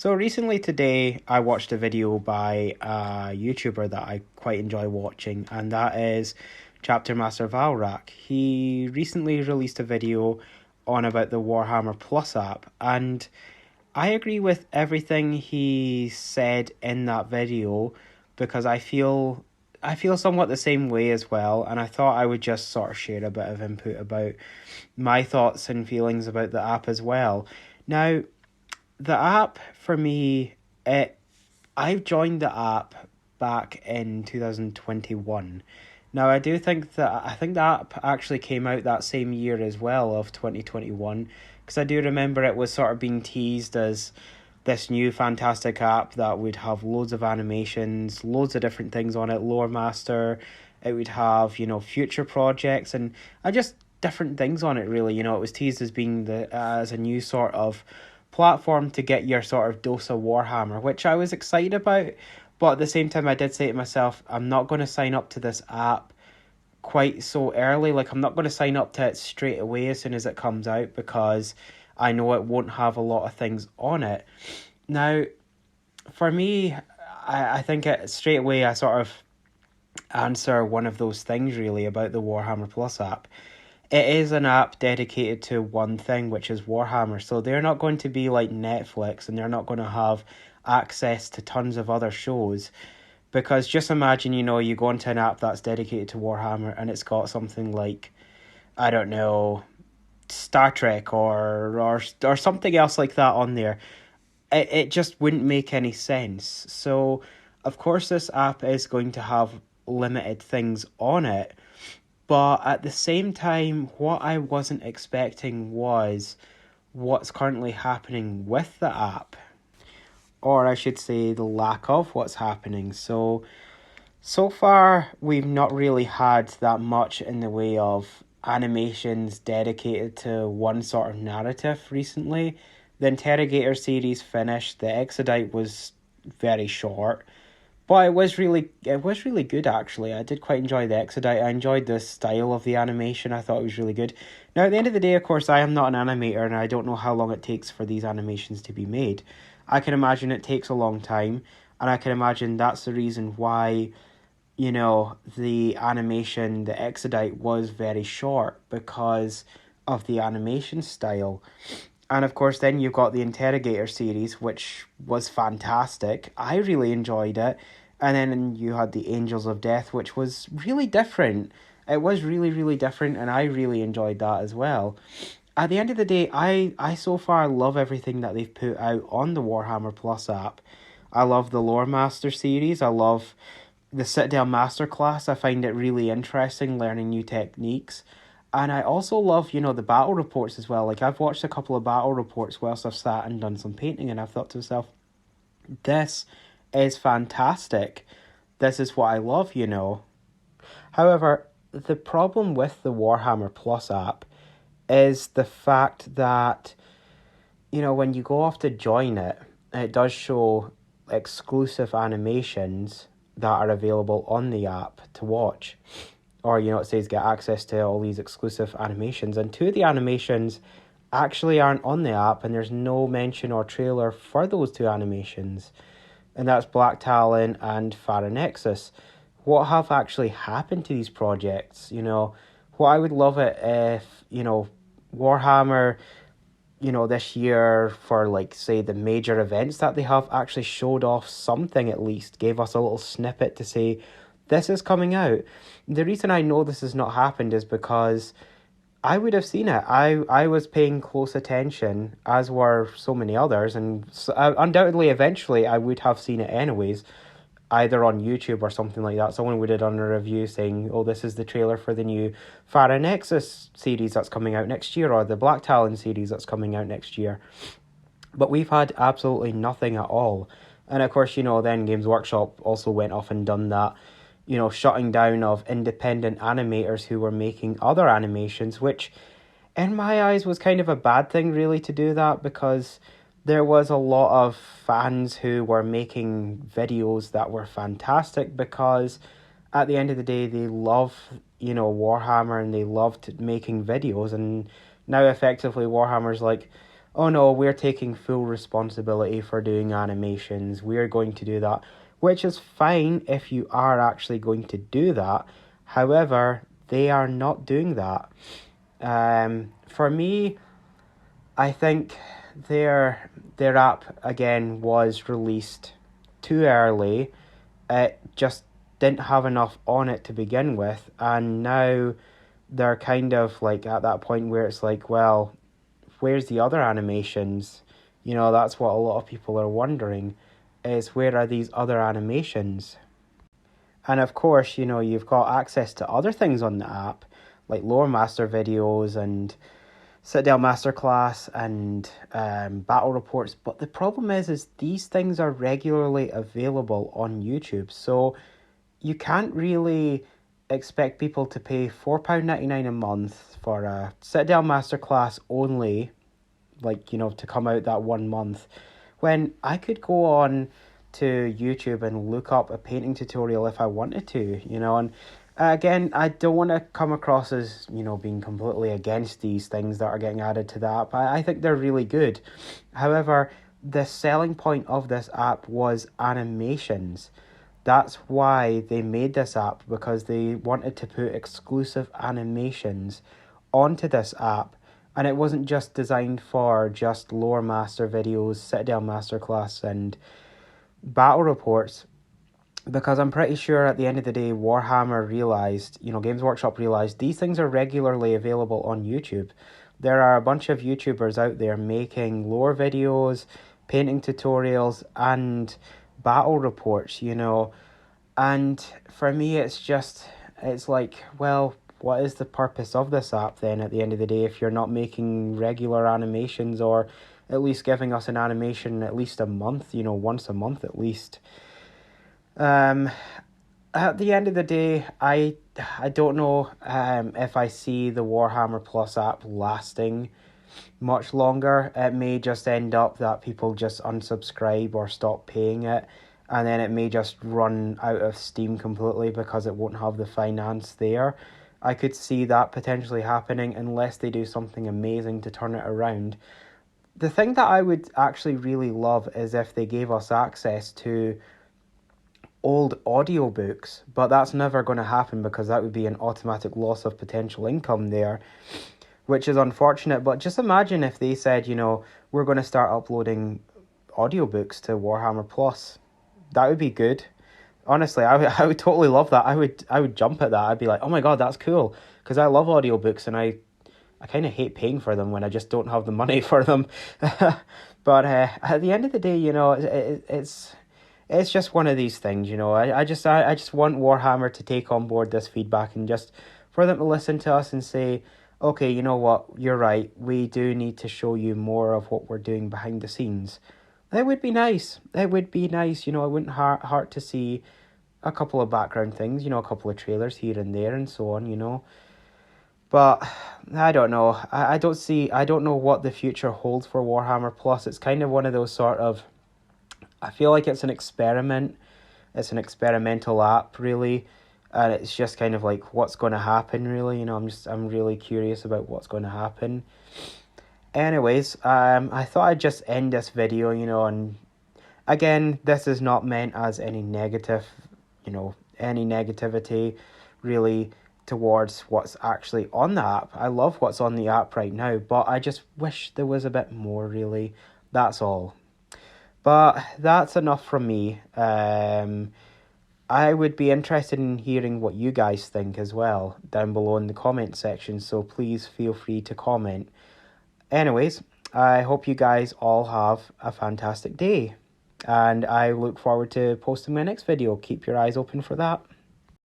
So recently today, I watched a video by a YouTuber that I quite enjoy watching, and that is Chapter Master Valrak. He recently released a video on about the Warhammer Plus app, and I agree with everything he said in that video because I feel somewhat the same way as well, and I thought I would just sort of share a bit of input about my thoughts and feelings about the app as well. Now, the app for me, I've joined the app back in 2021. Now I think the app actually came out that same year as well of 2021, because I do remember it was sort of being teased as this new fantastic app that would have loads of animations, loads of different things on it, lore master. It would have, future projects and just different things on it really. It was teased as being as a new sort of platform to get your sort of dose of Warhammer, which I was excited about. But at the same time, I did say to myself, I'm not going to sign up to this app quite so early. Like, I'm not going to sign up to it straight away as soon as it comes out because I know it won't have a lot of things on it. Now, for me, I think straight away I sort of answer one of those things really about the Warhammer Plus app. It is an app dedicated to one thing, which is Warhammer. So they're not going to be like Netflix and they're not going to have access to tons of other shows. Because just imagine, you go into an app that's dedicated to Warhammer and it's got something like, I don't know, Star Trek or something else like that on there. It just wouldn't make any sense. So, of course, this app is going to have limited things on it. But at the same time, what I wasn't expecting was what's currently happening with the app. Or I should say the lack of what's happening. So far, we've not really had that much in the way of animations dedicated to one sort of narrative recently. The Interrogator series finished. The Exodite was very short. But it was really good actually. I did quite enjoy the Exodite. I enjoyed the style of the animation. I thought it was really good. Now at the end of the day, of course, I am not an animator and I don't know how long it takes for these animations to be made. I can imagine it takes a long time, and I can imagine that's the reason why, the animation, the Exodite was very short because of the animation style. And of course, then you've got the Interrogator series, which was fantastic. I really enjoyed it. And then you had the Angels of Death, which was really different. It was really, really different, and I really enjoyed that as well. At the end of the day, I so far love everything that they've put out on the Warhammer Plus app. I love the Lore Master series. I love the Citadel Masterclass. I find it really interesting learning new techniques. And I also love, the battle reports as well. Like, I've watched a couple of battle reports whilst I've sat and done some painting, and I've thought to myself, this is fantastic. This is what I love. However, the problem with the Warhammer Plus app is the fact that, when you go off to join it, it does show exclusive animations that are available on the app to watch. Or, it says get access to all these exclusive animations. And two of the animations actually aren't on the app, and there's no mention or trailer for those two animations. And that's Black Talon and Pharonexus. What have actually happened to these projects? What I would love it if, Warhammer, this year for, like, say, the major events that they have actually showed off something at least, gave us a little snippet to say, this is coming out. The reason I know this has not happened is because I would have seen it. I was paying close attention, as were so many others, and undoubtedly eventually I would have seen it anyways, either on YouTube or something like that. Someone would have done a review saying, oh, this is the trailer for the new Pharonexus series that's coming out next year, or the Black Talon series that's coming out next year. But we've had absolutely nothing at all. And of course, then Games Workshop also went off and done that, shutting down of independent animators who were making other animations, which in my eyes was kind of a bad thing really to do that, because there was a lot of fans who were making videos that were fantastic because at the end of the day, they love, Warhammer, and they loved making videos. And now effectively Warhammer's like, oh no, we're taking full responsibility for doing animations, we're going to do that, which is fine if you are actually going to do that. However, they are not doing that. For me, I think their app again was released too early. It just didn't have enough on it to begin with, and now they're kind of like at that point where it's like, well, where's the other animations? You know, that's what a lot of people are wondering, is where are these other animations? And of course, you know, you've got access to other things on the app, like lore master videos and Citadel Masterclass and battle reports. But the problem is these things are regularly available on YouTube. So you can't really expect people to pay £4.99 a month for a Citadel Masterclass only, like, you know, to come out that 1 month, when I could go on to YouTube and look up a painting tutorial if I wanted to, you know. And again, I don't want to come across as, you know, being completely against these things that are getting added to the app. I think they're really good. However, the selling point of this app was animations. That's why they made this app, because they wanted to put exclusive animations onto this app. And it wasn't just designed for just lore master videos, Citadel Masterclass, and battle reports. Because I'm pretty sure at the end of the day, Warhammer realised, you know, Games Workshop realised these things are regularly available on YouTube. There are a bunch of YouTubers out there making lore videos, painting tutorials, and battle reports, you know. And for me, it's like, well, what is the purpose of this app then at the end of the day if you're not making regular animations, or at least giving us an animation at least a month, you know, once a month at least. At the end of the day, I don't know if I see the Warhammer Plus app lasting much longer. It may just end up that people just unsubscribe or stop paying it, and then it may just run out of steam completely because it won't have the finance there. I could see that potentially happening unless they do something amazing to turn it around. The thing that I would actually really love is if they gave us access to old audiobooks, but that's never going to happen because that would be an automatic loss of potential income there, which is unfortunate. But just imagine if they said, you know, we're going to start uploading audiobooks to Warhammer Plus. That would be good. Honestly, I would totally love that. I would jump at that. I'd be like, oh my god, that's cool, because I love audiobooks and I kind of hate paying for them when I just don't have the money for them. But at the end of the day, you know, it's just one of these things, you know. I just want Warhammer to take on board this feedback and just for them to listen to us and say, okay, you know what, you're right, we do need to show you more of what we're doing behind the scenes. It would be nice. It would be nice, you know. It wouldn't hurt to see a couple of background things, you know, a couple of trailers here and there and so on, you know. But I don't know. I don't know what the future holds for Warhammer Plus. It's kind of one of those sort of, I feel like it's an experiment. It's an experimental app, really. And it's just kind of like, what's going to happen, really? You know, I'm really curious about what's going to happen. Anyways, I thought I'd just end this video, you know, and again, this is not meant as any negative, you know, any negativity, really, towards what's actually on the app. I love what's on the app right now, but I just wish there was a bit more, really. That's all. But that's enough from me. I would be interested in hearing what you guys think as well down below in the comment section, so please feel free to comment. Anyways, I hope you guys all have a fantastic day, and I look forward to posting my next video. Keep your eyes open for that.